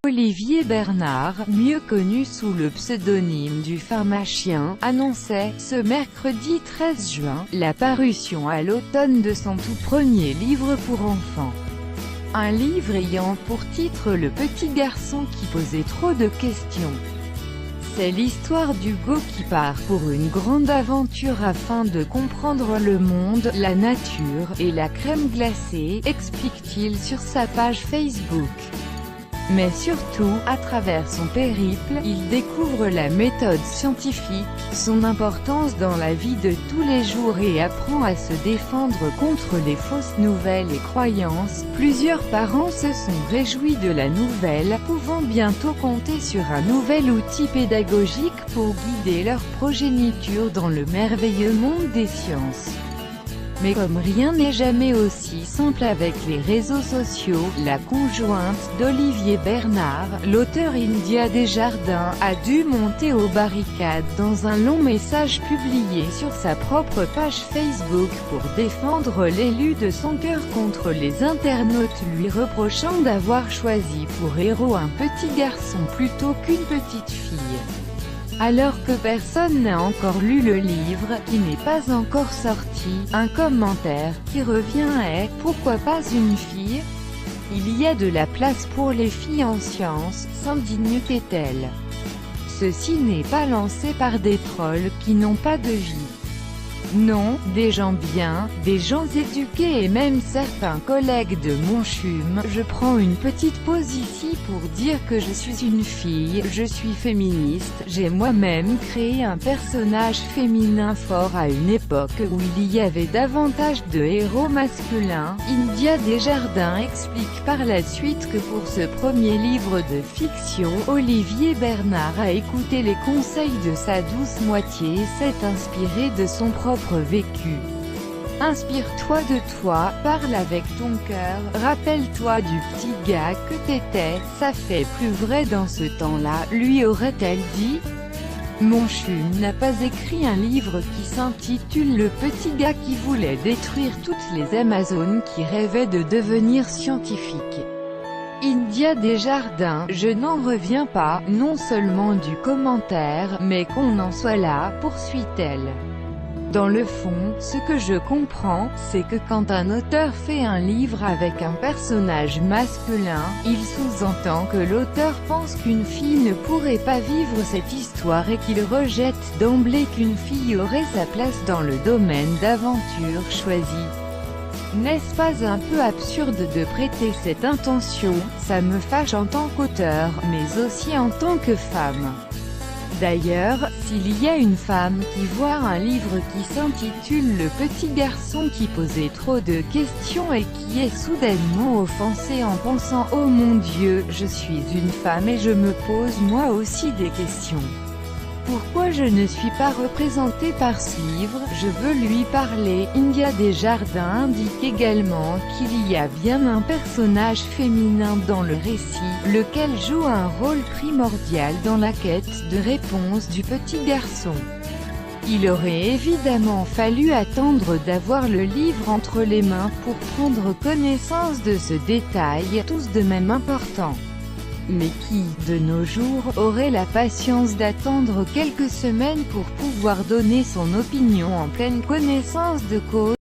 Olivier Bernard, mieux connu sous le pseudonyme du pharmacien, annonçait, ce mercredi 13 juin, la parution à l'automne de son tout premier livre pour enfants. Un livre ayant pour titre Le petit garçon qui posait trop de questions. C'est l'histoire d'Hugo qui part pour une grande aventure afin de comprendre le monde, la nature, et la crème glacée, explique-t-il sur sa page Facebook. Mais surtout, à travers son périple, il découvre la méthode scientifique, son importance dans la vie de tous les jours et apprend à se défendre contre les fausses nouvelles et croyances. Plusieurs parents se sont réjouis de la nouvelle, pouvant bientôt compter sur un nouvel outil pédagogique pour guider leur progéniture dans le merveilleux monde des sciences. Mais comme rien n'est jamais aussi simple avec les réseaux sociaux, la conjointe d'Olivier Bernard, l'auteur India Desjardins, a dû monter aux barricades dans un long message publié sur sa propre page Facebook pour défendre l'élu de son cœur contre les internautes lui reprochant d'avoir choisi pour héros un petit garçon plutôt qu'une petite fille. Alors que personne n'a encore lu le livre, qui n'est pas encore sorti, un commentaire qui revient est « Pourquoi pas une fille ? Il y a de la place pour les filles en sciences », s'indigne-t-elle. Ceci n'est pas lancé par des trolls qui n'ont pas de vie. Non, des gens bien, des gens éduqués et même certains collègues de mon CHUM. Je prends une petite pause ici pour dire que je suis une fille, je suis féministe, j'ai moi-même créé un personnage féminin fort à une époque où il y avait davantage de héros masculins. India Desjardins explique par la suite que pour ce premier livre de fiction, Olivier Bernard a écouté les conseils de sa douce moitié et s'est inspiré de son propre vécu. Inspire-toi de toi, parle avec ton cœur, rappelle-toi du petit gars que t'étais, ça fait plus vrai dans ce temps-là, lui aurait-elle dit. Mon CHUM n'a pas écrit un livre qui s'intitule Le petit gars qui voulait détruire toutes les Amazones qui rêvaient de devenir scientifiques. India Desjardins, je n'en reviens pas, non seulement du commentaire, mais qu'on en soit là, poursuit-elle. Dans le fond, ce que je comprends, c'est que quand un auteur fait un livre avec un personnage masculin, il sous-entend que l'auteur pense qu'une fille ne pourrait pas vivre cette histoire et qu'il rejette d'emblée qu'une fille aurait sa place dans le domaine d'aventure choisi. N'est-ce pas un peu absurde de prêter cette intention? Ça me fâche en tant qu'auteur, mais aussi en tant que femme. D'ailleurs, s'il y a une femme qui voit un livre qui s'intitule Le petit garçon qui posait trop de questions et qui est soudainement offensée en pensant « Oh mon Dieu, je suis une femme et je me pose moi aussi des questions. Pourquoi je ne suis pas représentée par ce livre? Je veux lui parler. » India Desjardins indique également qu'il y a bien un personnage féminin dans le récit, lequel joue un rôle primordial dans la quête de réponse du petit garçon. Il aurait évidemment fallu attendre d'avoir le livre entre les mains pour prendre connaissance de ce détail, tous de même important. Mais qui, de nos jours, aurait la patience d'attendre quelques semaines pour pouvoir donner son opinion en pleine connaissance de cause?